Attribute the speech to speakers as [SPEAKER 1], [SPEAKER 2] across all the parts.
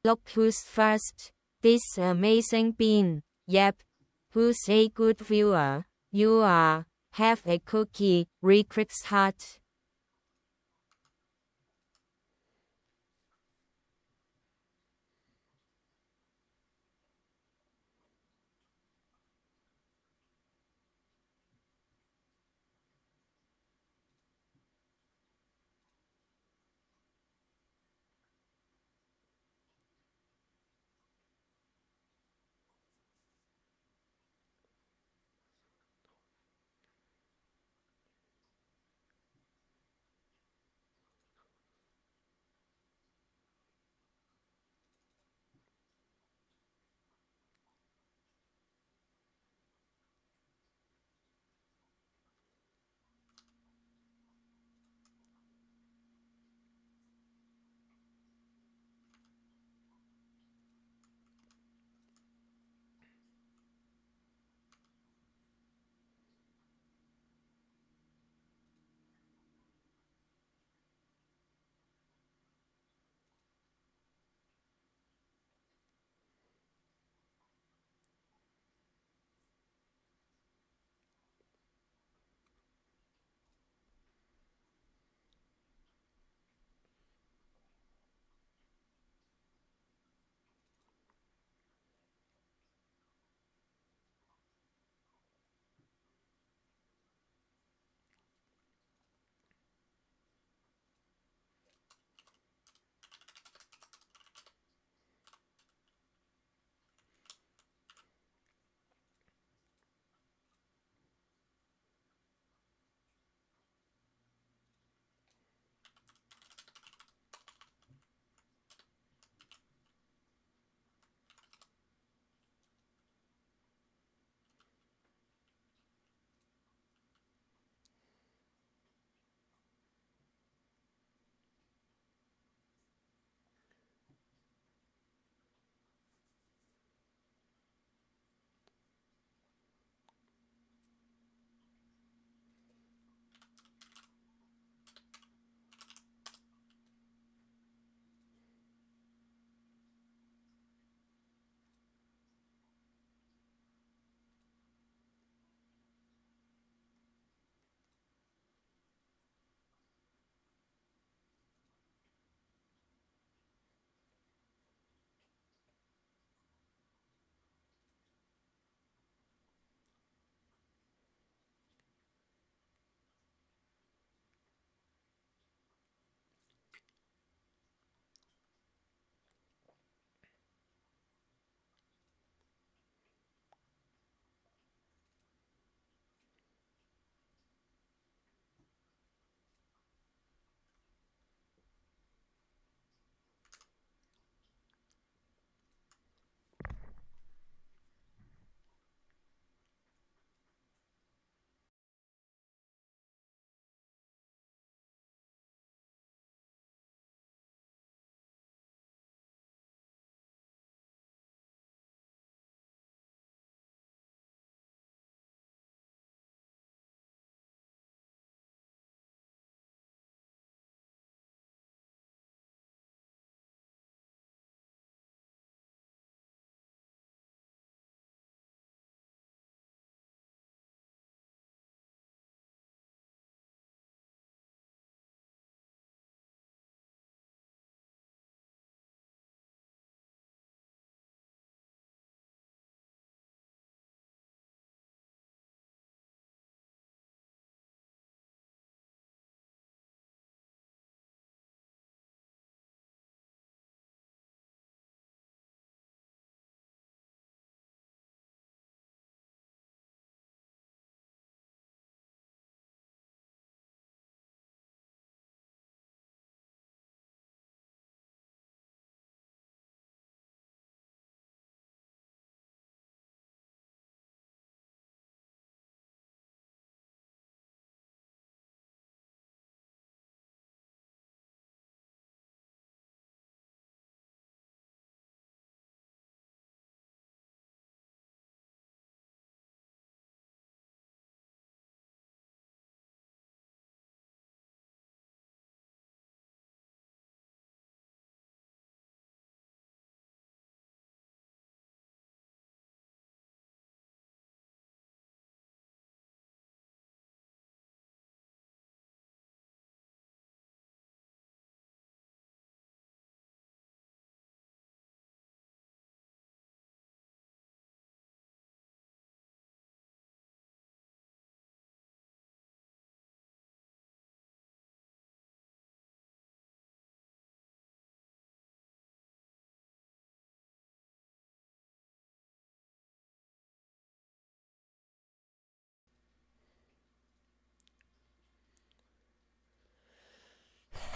[SPEAKER 1] Look who's first. This amazing bean. Yep. Who's a good viewer? You are. Have a cookie. Re-Crix heart.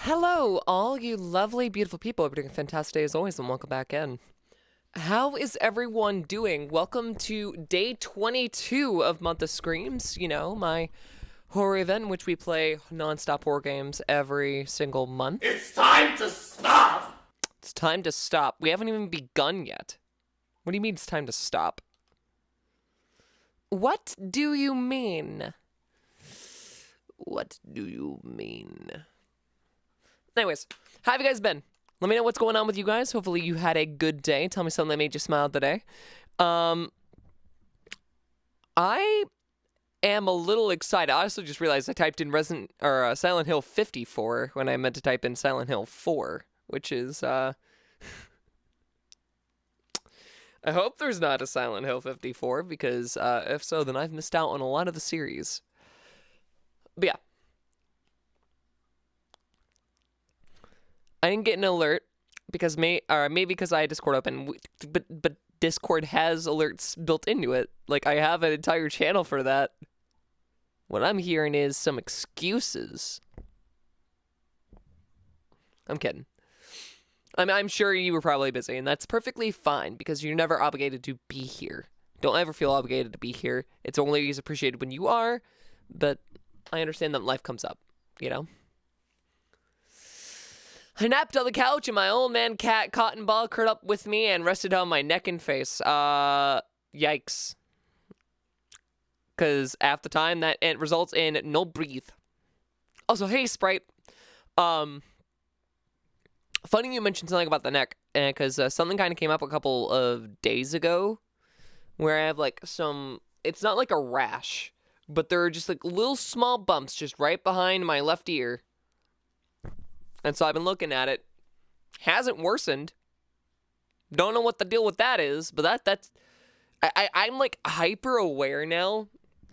[SPEAKER 2] Hello, all you lovely, beautiful people. Hope you're doing a fantastic day as always, and welcome back in. How is everyone doing? Welcome to day 22 of Month of Screams, you know, my horror event in which we play non-stop horror games every single month.
[SPEAKER 3] It's time to stop!
[SPEAKER 2] It's time to stop. We haven't even begun yet. What do you mean it's time to stop? What do you mean? What do you mean? Anyways, how have you guys been? Let me know what's going on with you guys. Hopefully you had a good day. Tell me something that made you smile today. I am a little excited. I also just realized I typed in Silent Hill 54 when I meant to type in Silent Hill 4, which is I hope there's not a Silent Hill 54 because if so, then I've missed out on a lot of the series. But yeah. I didn't get an alert because maybe because I had Discord open, but Discord has alerts built into it. Like, I have an entire channel for that. What I'm hearing is some excuses. I'm kidding. I'm sure you were probably busy, and that's perfectly fine because you're never obligated to be here. Don't ever feel obligated to be here. It's only as appreciated when you are, but I understand that life comes up, you know? I napped on the couch and my old man cat Cotton Ball curled up with me and rested on my neck and face. Yikes. Because half the time it results in no breathe. Also, hey Sprite. Funny you mentioned something about the neck, because something kind of came up a couple of days ago where I have like it's not like a rash, but there are just like little small bumps just right behind my left ear. And so I've been looking at it. Hasn't worsened. Don't know what the deal with that is, but I'm like hyper aware now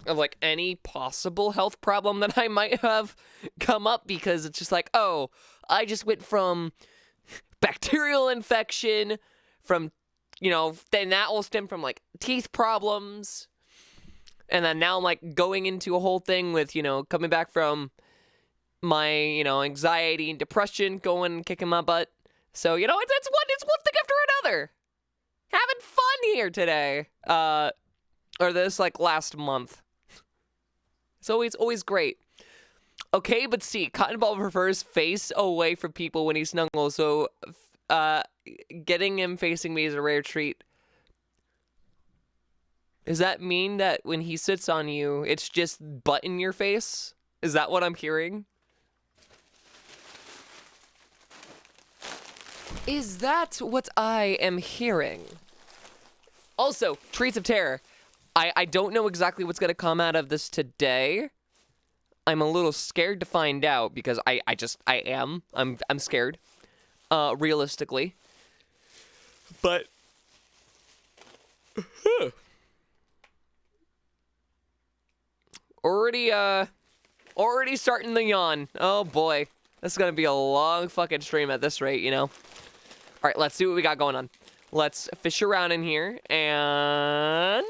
[SPEAKER 2] of like any possible health problem that I might have come up, because it's just like, oh, I just went from bacterial infection from, then that will stem from like teeth problems. And then now I'm like going into a whole thing with, coming back from my, anxiety and depression kicking my butt. So, it's one thing after another. Having fun here today. Or this, like, last month. It's always great. Okay, but see, Cotton Ball prefers face away from people when he snuggles, so, getting him facing me is a rare treat. Does that mean that when he sits on you, it's just butt in your face? Is that what I'm hearing? Is that what I am hearing? Also, Treats of Terror. I don't know exactly what's going to come out of this today. I'm a little scared to find out because I am. I'm scared. Realistically. But already starting the yawn. Oh boy. This is going to be a long fucking stream at this rate, All right, let's see what we got going on. Let's fish around in here, and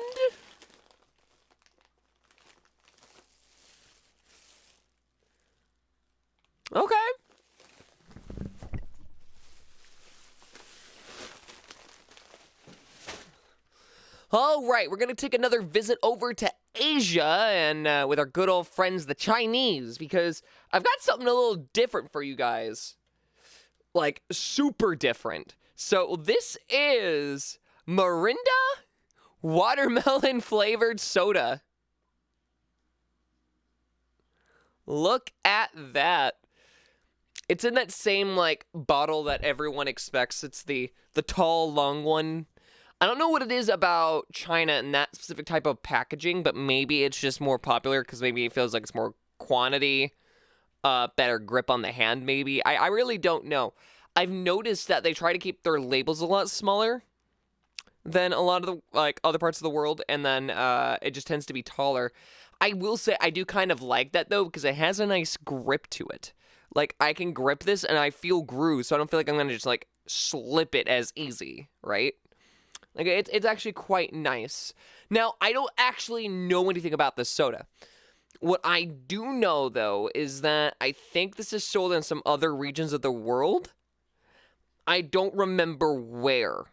[SPEAKER 2] okay. All right, we're going to take another visit over to Asia and with our good old friends, the Chinese, because I've got something a little different for you guys. Like, super different. So this is Mirinda watermelon flavored soda. Look at that. It's in that same, like, bottle that everyone expects. It's the tall, long one. I don't know what it is about China and that specific type of packaging, but maybe it's just more popular because maybe it feels like it's more quantity. Better grip on the hand, maybe. I really don't know. I've noticed that they try to keep their labels a lot smaller than a lot of the, like, other parts of the world, and then it just tends to be taller. I will say I do kind of like that, though, because it has a nice grip to it. Like, I can grip this, and I feel grooves, so I don't feel like I'm going to just, like, slip it as easy, right? Like, it's actually quite nice. Now, I don't actually know anything about this soda. What I do know, though, is that I think this is sold in some other regions of the world. I don't remember where.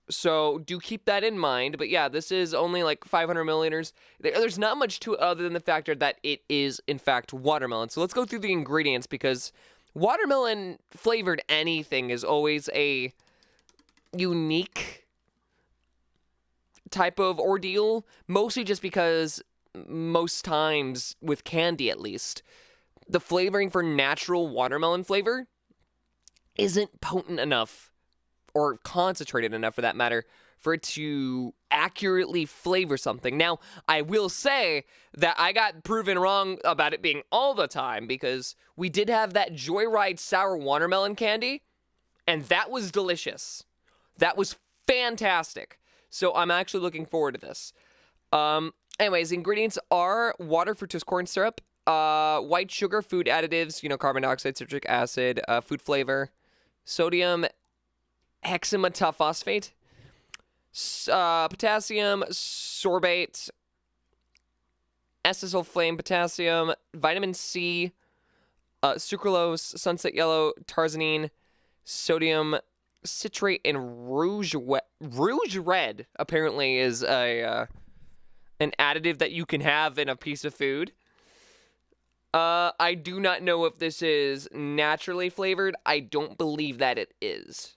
[SPEAKER 2] So do keep that in mind. But yeah, this is only like 500 milliliters. There's not much to it other than the factor that it is, in fact, watermelon. So let's go through the ingredients, because watermelon flavored anything is always a unique type of ordeal, mostly just because most times, with candy at least, the flavoring for natural watermelon flavor isn't potent enough, or concentrated enough for that matter, for it to accurately flavor something. Now, I will say that I got proven wrong about it being all the time, because we did have that Joyride sour watermelon candy, and that was delicious. That was fantastic. So I'm actually looking forward to this. Anyways, ingredients are water, fructose corn syrup, white sugar, food additives, carbon dioxide, citric acid, food flavor, sodium hexametaphosphate, potassium sorbate, acetylflame potassium, vitamin C, sucralose, sunset yellow, tarzanine, sodium citrate, and rouge red apparently is an additive that you can have in a piece of food. I do not know if this is naturally flavored. I don't believe that it is.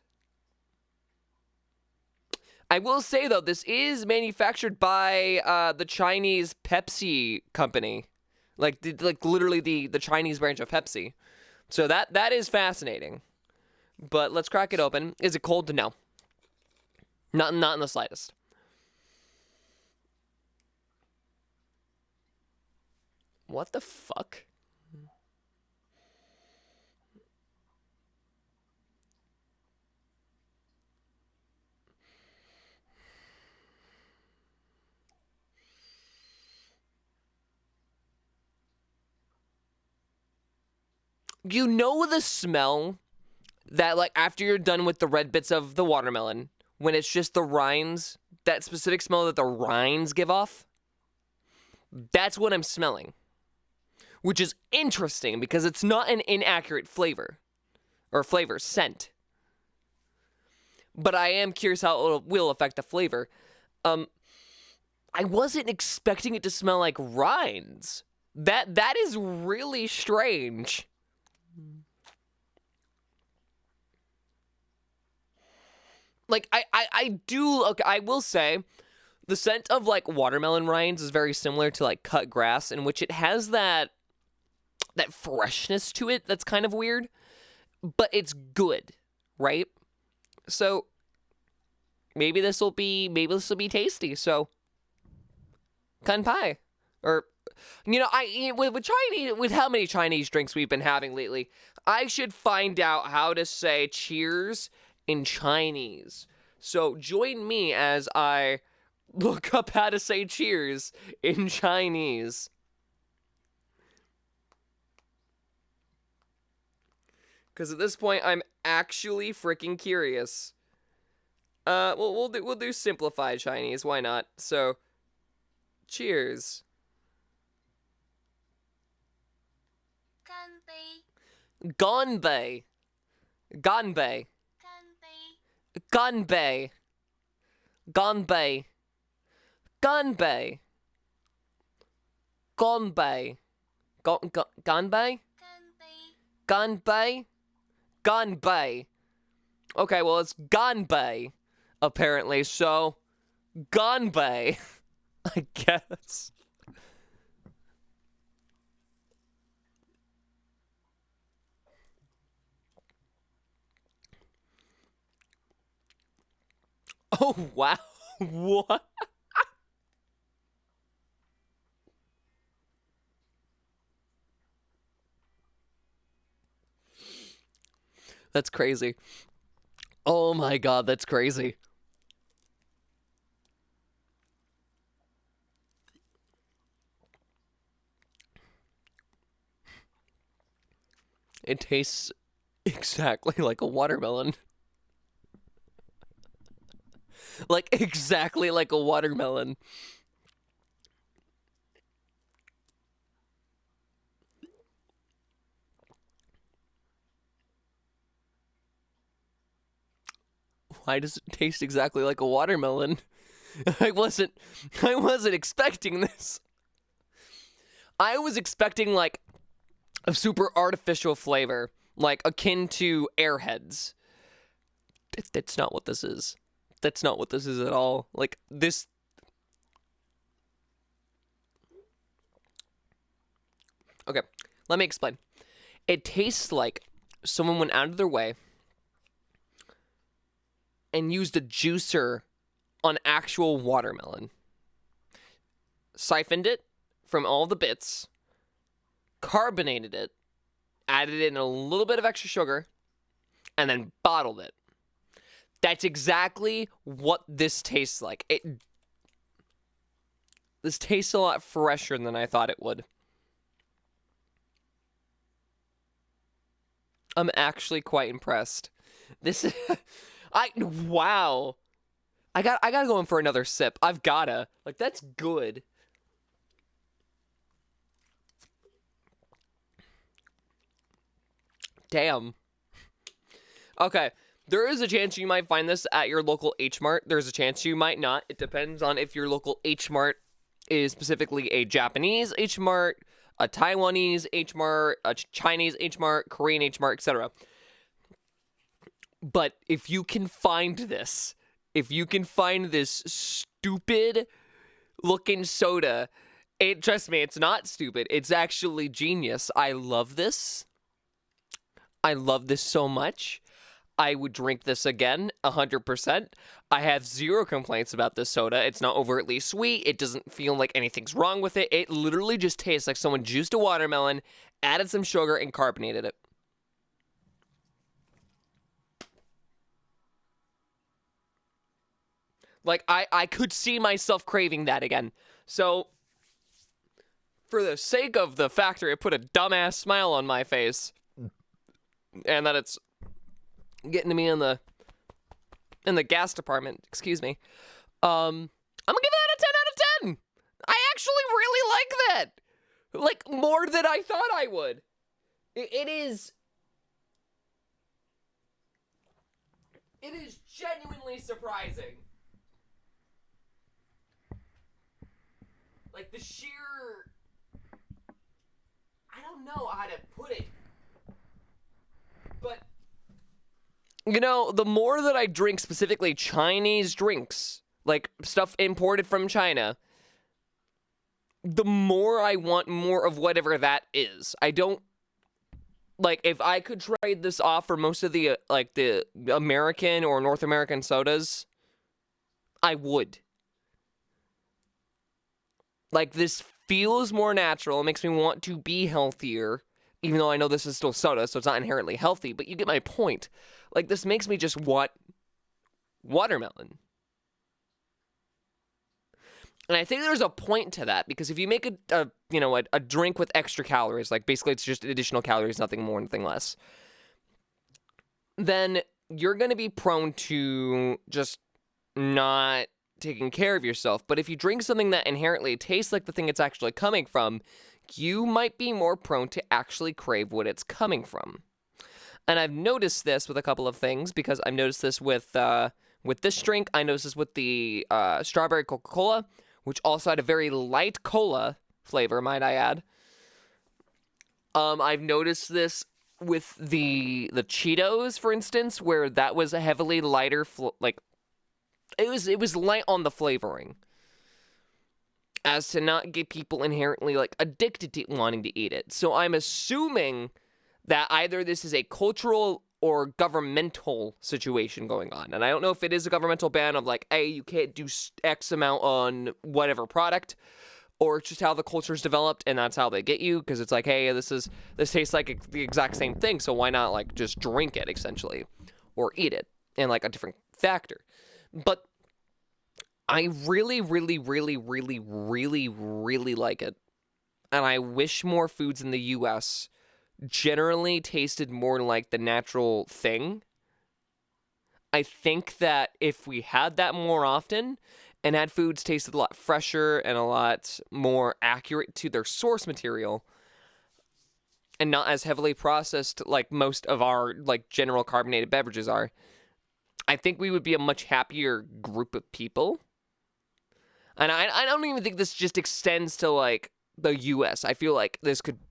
[SPEAKER 2] I will say, though, this is manufactured by the Chinese Pepsi company. Like literally the Chinese branch of Pepsi. So that is fascinating. But let's crack it open. Is it cold? No. Not in the slightest. What the fuck? You know the smell that, like, after you're done with the red bits of the watermelon, when it's just the rinds, that specific smell that the rinds give off? That's what I'm smelling. Which is interesting, because it's not an inaccurate flavor. Or scent. But I am curious how it will affect the flavor. I wasn't expecting it to smell like rinds. That is really strange. Like, I will say, the scent of, like, watermelon rinds is very similar to, like, cut grass, in which it has that freshness to it that's kind of weird, but it's good, right? So, maybe this will be tasty, so, kanpai. Or, with how many Chinese drinks we've been having lately, I should find out how to say cheers in Chinese. So join me as I look up how to say cheers in Chinese. Because at this point, I'm actually freaking curious. We'll do simplified Chinese. Why not? So, cheers. Ganbei. Ganbei. Ganbei. Ganbei. Ganbei. Ganbei. Ganbei? Ganbei? Ganbei. Okay, well, it's Ganbei, apparently, so Ganbei, I guess. Oh, wow. What? That's crazy. Oh my god, that's crazy. It tastes exactly like a watermelon. Like, exactly like a watermelon. why does it taste exactly like a watermelon? I wasn't expecting this. I was expecting like a super artificial flavor, like akin to Airheads. That's not what this is. That's not what this is at all. Like this. Okay, let me explain. It tastes like someone went out of their way and used a juicer on actual watermelon. Siphoned it from all the bits, carbonated it, added in a little bit of extra sugar, and then bottled it. That's exactly what this tastes like. This tastes a lot fresher than I thought it would. I'm actually quite impressed. This wow. I gotta go in for another sip. I've gotta. Like, that's good. Damn. Okay. There is a chance you might find this at your local H Mart. There's a chance you might not. It depends on if your local H Mart is specifically a Japanese H Mart, a Taiwanese H Mart, a Chinese H Mart, Korean H Mart, etc. But if you can find this, stupid looking soda, trust me, it's not stupid. It's actually genius. I love this. I love this so much. I would drink this again, 100%. I have zero complaints about this soda. It's not overtly sweet. It doesn't feel like anything's wrong with it. It literally just tastes like someone juiced a watermelon, added some sugar, and carbonated it. Like, I could see myself craving that again. So, for the sake of the factor it put a dumbass smile on my face, and that it's getting to me in the gas department, excuse me, I'm gonna give that a 10 out of 10. I actually really like that. Like, more than I thought I would. It is genuinely surprising. Like, the sheer, I don't know how to put it, but, you know, the more that I drink specifically Chinese drinks, like stuff imported from China, the more I want more of whatever that is. I don't, like, if I could trade this off for most of the, like, the American or North American sodas, I would. Like, this feels more natural. It makes me want to be healthier, even though I know this is still soda, so it's not inherently healthy, but you get my point. Like, this makes me just want watermelon. And I think there's a point to that, because if you make a drink with extra calories, like, basically it's just additional calories, nothing more, nothing less, then you're going to be prone to just not taking care of yourself. But if you drink something that inherently tastes like the thing it's actually coming from, you might be more prone to actually crave what it's coming from. And I've noticed this with a couple of things, because I've noticed this with this drink. I noticed this with the strawberry Coca-Cola, which also had a very light cola flavor, might I add. I've noticed this with the Cheetos, for instance, where that was a heavily lighter, it was light on the flavoring, as to not get people inherently, like, addicted to wanting to eat it. So I'm assuming that either this is a cultural or governmental situation going on. And I don't know if it is a governmental ban of, like, hey, you can't do X amount on whatever product, or it's just how the culture's developed and that's how they get you, because it's like, hey, this tastes like the exact same thing, so why not, like, just drink it, essentially, or eat it in, like, a different factor. But I really, really, really, really, really, really like it. And I wish more foods in the U.S. generally tasted more like the natural thing. I think that if we had that more often and had foods tasted a lot fresher and a lot more accurate to their source material and not as heavily processed like most of our, like, general carbonated beverages are, I think we would be a much happier group of people. And I don't even think this just extends to, like, the U.S. I feel like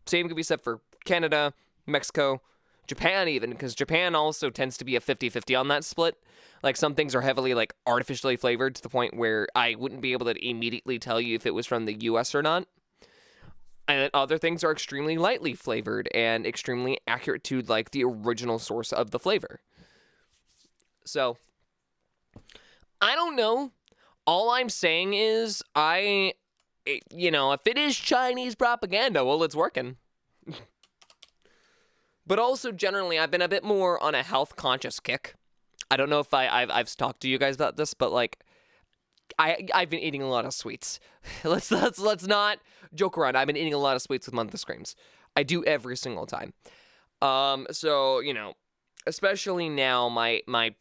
[SPEAKER 2] same could be said for Canada, Mexico, Japan even, because Japan also tends to be a 50-50 on that split. Like, some things are heavily, like, artificially flavored to the point where I wouldn't be able to immediately tell you if it was from the U.S. or not. And then other things are extremely lightly flavored and extremely accurate to, like, the original source of the flavor. So, I don't know. All I'm saying is, if it is Chinese propaganda, well, it's working. But also, generally, I've been a bit more on a health-conscious kick. I don't know if I've talked to you guys about this, but, like, I've been eating a lot of sweets. Let's not joke around. I've been eating a lot of sweets with Month of Screams. I do every single time. So, especially now, my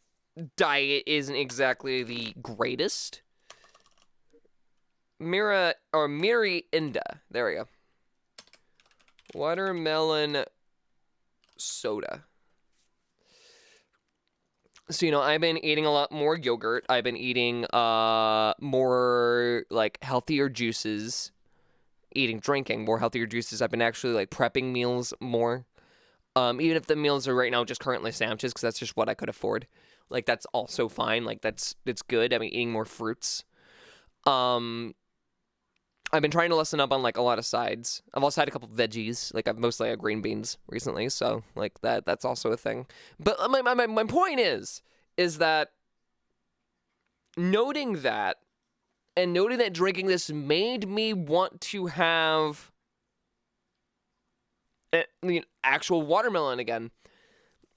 [SPEAKER 2] diet isn't exactly the greatest. Mirinda. There we go. Watermelon soda. So, I've been eating a lot more yogurt. I've been eating more, like, healthier juices. Drinking more healthier juices. I've been actually, like, prepping meals more. Even if the meals are right now just currently sandwiches, because that's just what I could afford. Like, that's also fine. Like, it's good. I've been eating more fruits. I've been trying to lessen up on, like, a lot of sides. I've also had a couple veggies. Like, I've mostly had green beans recently, so, like, that's also a thing. But my point is that noting that drinking this made me want to have actual watermelon again.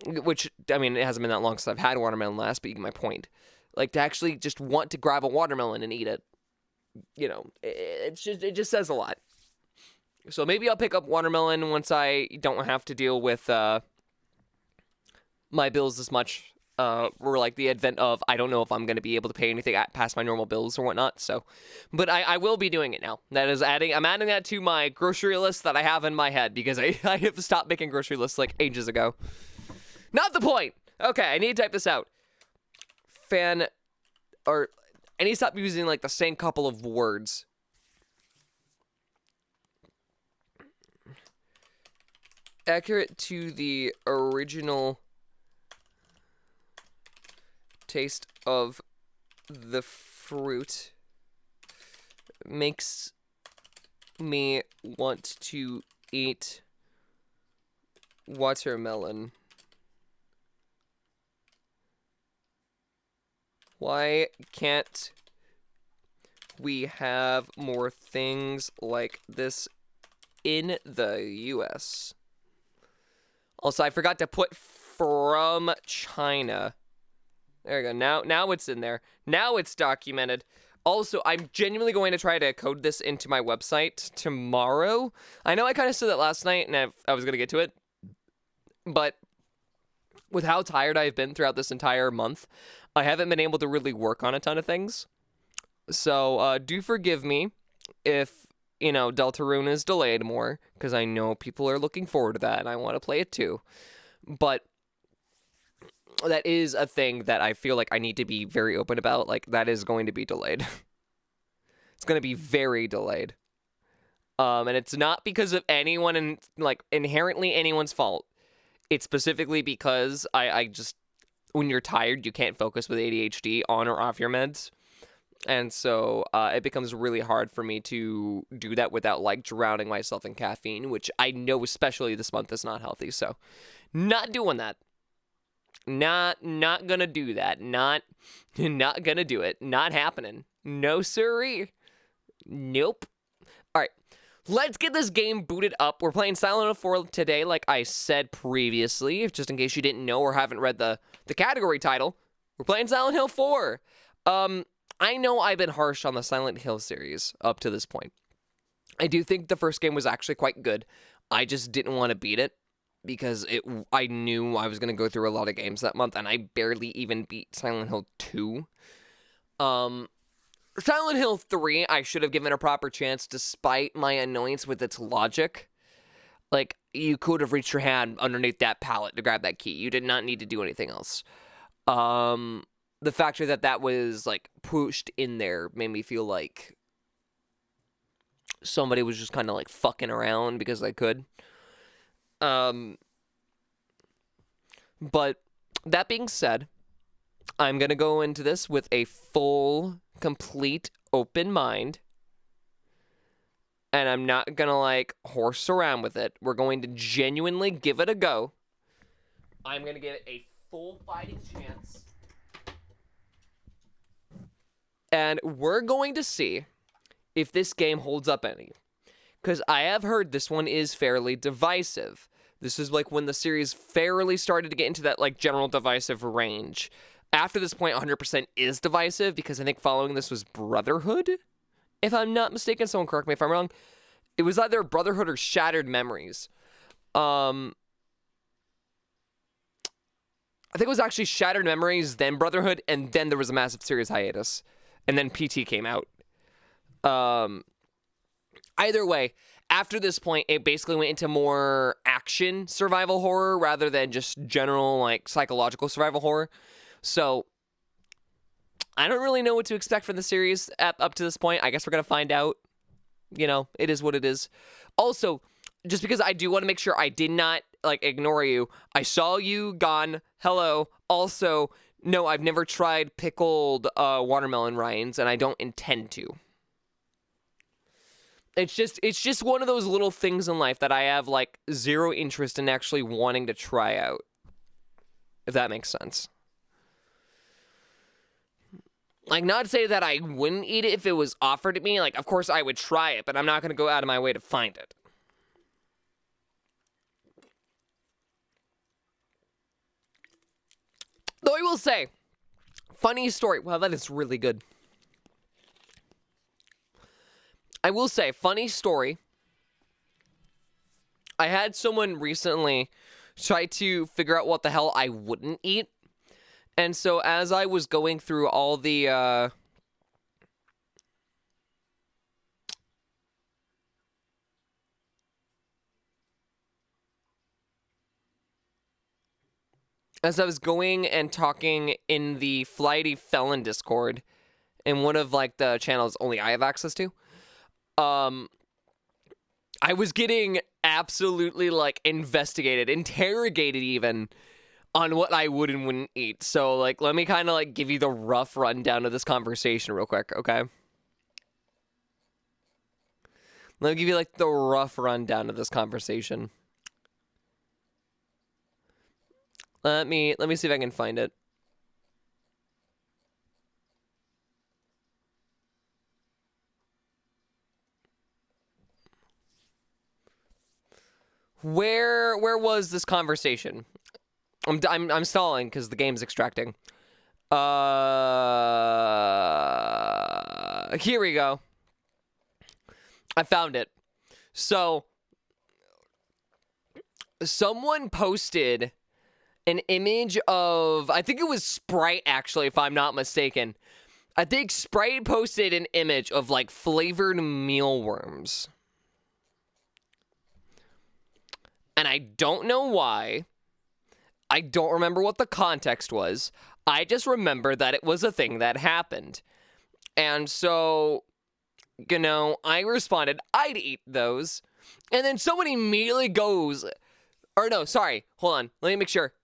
[SPEAKER 2] Which, I mean, it hasn't been that long since I've had watermelon last, but you get my point. Like, to actually just want to grab a watermelon and eat it. It just says a lot. So maybe I'll pick up watermelon once I don't have to deal with my bills as much. Or like the advent of, I don't know if I'm going to be able to pay anything past my normal bills or whatnot. So, but I will be doing it now. I'm adding that to my grocery list that I have in my head, because I have stopped making grocery lists like ages ago. Not the point. Okay, I need to type this out. I need to stop using, like, the same couple of words. Accurate to the original taste of the fruit makes me want to eat watermelon. Why can't we have more things like this in the U.S.? Also, I forgot to put from China. There we go. Now it's in there. Now it's documented. Also, I'm genuinely going to try to code this into my website tomorrow. I know I kind of said that last night, and I was going to get to it. But with how tired I've been throughout this entire month, I haven't been able to really work on a ton of things. So do forgive me if, Deltarune is delayed more, because I know people are looking forward to that, and I want to play it too. But that is a thing that I feel like I need to be very open about. Like, that is going to be delayed. It's going to be very delayed. And it's not because of anyone inherently anyone's fault. It's specifically because I just, when you're tired, you can't focus with ADHD on or off your meds. And so it becomes really hard for me to do that without, like, drowning myself in caffeine, which I know especially this month is not healthy. So not doing that. Not gonna do that. Not gonna do it. Not happening. No siree. Nope. Alright. Let's get this game booted up. We're playing Silent Hill 4 today, like I said previously, just in case you didn't know or haven't read the category title. We're playing Silent Hill 4. I know I've been harsh on the Silent Hill series up to this point. I do think the first game was actually quite good. I just didn't want to beat it because I knew I was going to go through a lot of games that month, and I barely even beat Silent Hill 2. Silent Hill 3, I should have given a proper chance despite my annoyance with its logic. Like, you could have reached your hand underneath that pallet to grab that key. You did not need to do anything else. The factor that was like pushed in there made me feel like somebody was just kind of like fucking around because they could. But that being said, I'm going to go into this with a full, complete, open mind. And I'm not going to like horse around with it. We're going to genuinely give it a go. I'm going to give it a full fighting chance. And we're going to see if this game holds up any. Because I have heard this one is fairly divisive. This is like when the series fairly started to get into that like general divisive range. After this point, 100% is divisive because I think following this was Brotherhood. If I'm not mistaken, someone correct me if I'm wrong. It was either Brotherhood or Shattered Memories. I think it was actually Shattered Memories, then Brotherhood, and then there was a massive series hiatus. And then PT came out. Either way, after this point, it basically went into more action survival horror rather than just general, like, psychological survival horror. So, I don't really know what to expect from the series up to this point. I guess we're going to find out. You know, it is what it is. Also, just because I do want to make sure I did not, like, ignore you. I saw you gone. Hello. Also, no, I've never tried pickled watermelon rinds, and I don't intend to. It's just one of those little things in life that I have, like, zero interest in actually wanting to try out. If that makes sense. Like, not to say that I wouldn't eat it if it was offered to me. Like, of course I would try it, but I'm not going to go out of my way to find it. Though I will say, funny story. Wow, that is really good. I will say, funny story. I had someone recently try to figure out what the hell I wouldn't eat. And so as I was going through all the, as I was going and talking in the Flighty Felon Discord, in one of, like, the channels only I have access to, I was getting absolutely, like, interrogated even, on what I would and wouldn't eat. So, like, let me kind of, like, give you the rough rundown of this conversation real quick, okay? Let me give you, like, the rough rundown of this conversation. Let me see if I can find it. Where was this conversation? I'm stalling because the game's extracting. Here we go. I found it. So, someone posted an image of, I think it was Sprite, actually, if I'm not mistaken. I think Sprite posted an image of, like, flavored mealworms. And I don't know why. I don't remember what the context was. I just remember that it was a thing that happened. And so, you know, I responded, I'd eat those. And then someone immediately goes, or no, sorry, hold on, let me make sure.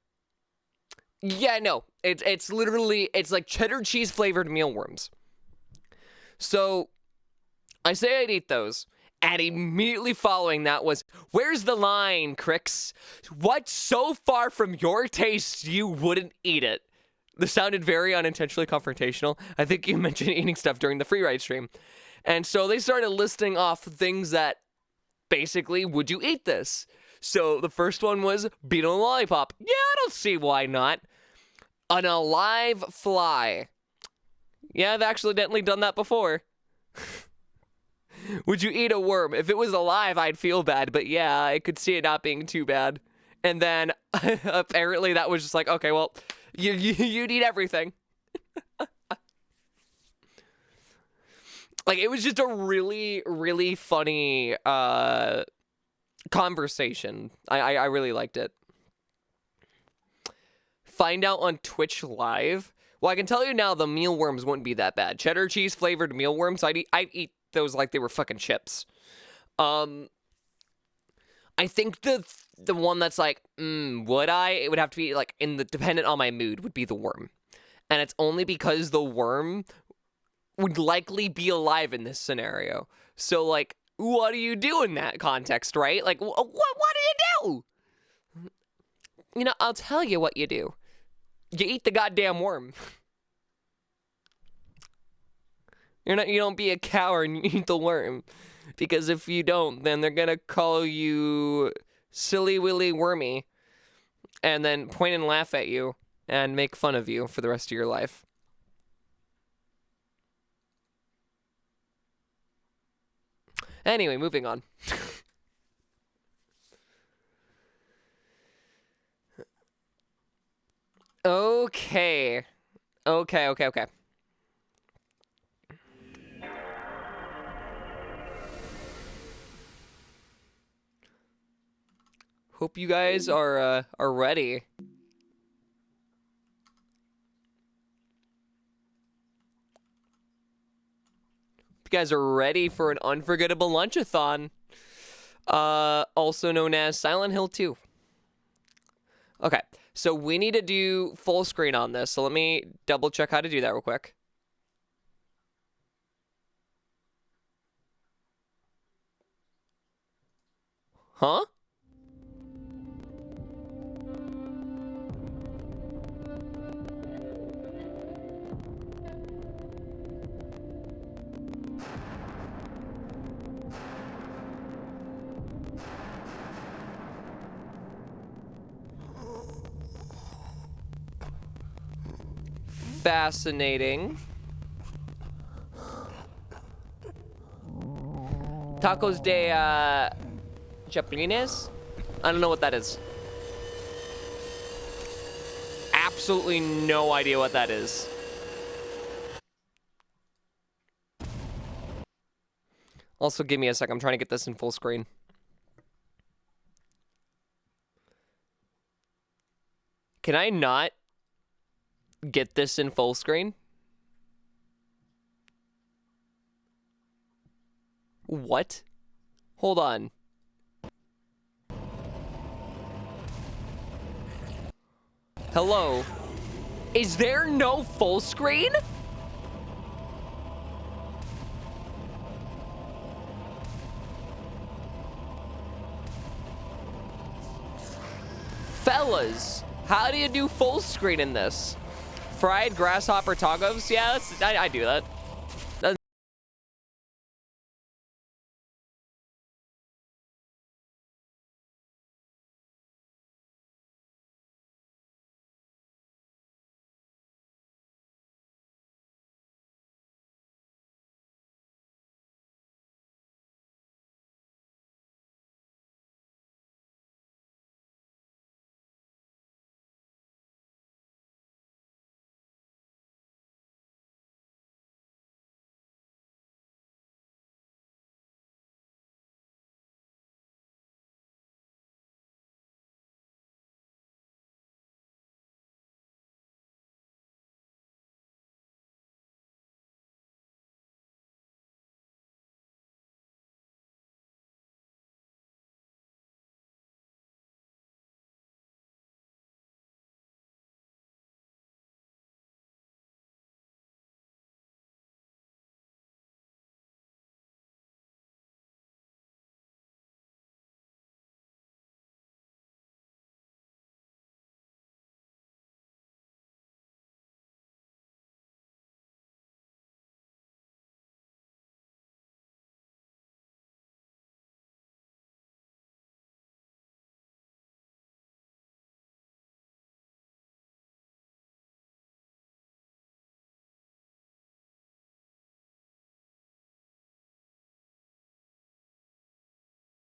[SPEAKER 2] Yeah, no, it's literally, it's like cheddar cheese flavored mealworms. So, I say I'd eat those. And immediately following that was, where's the line, Crix? What's so far from your taste you wouldn't eat it? This sounded very unintentionally confrontational. I think you mentioned eating stuff during the free ride stream. And so they started listing off things that, basically, would you eat this? So the first one was beetle and lollipop. Yeah, I don't see why not. An alive fly. Yeah, I've accidentally done that before. Would you eat a worm? If it was alive, I'd feel bad, but yeah, I could see it not being too bad. And then, apparently that was just like, okay, well, you'd eat everything. Like, it was just a really, really funny, conversation. I really liked it. find out on Twitch Live. Well, I can tell you now, the mealworms wouldn't be that bad. Cheddar cheese flavored mealworms, I'd eat those like they were fucking chips. I think the one that's like, would I? It would have to be like dependent on my mood would be the worm. And it's only because the worm would likely be alive in this scenario. So like, what do you do in that context, right? Like, what do you do? You know, I'll tell you what you do. You eat the goddamn worm. You don't be a coward and you eat the worm. Because if you don't, then they're gonna call you Silly Willy Wormy. And then point and laugh at you and make fun of you for the rest of your life. Anyway, moving on. Okay. Hope you guys are ready. You guys are ready for an unforgettable lunchathon, also known as Silent Hill 2. Okay, so we need to do full screen on this. So let me double check how to do that real quick. Huh? Fascinating. Tacos de Chapulines? I don't know what that is. Absolutely no idea what that is. Also, give me a sec. I'm trying to get this in full screen. Can I not get this in full screen? What? Hold on. Hello? Is there no full screen? Fellas, how do you do full screen in this? Fried grasshopper tacos? Yeah, I do that.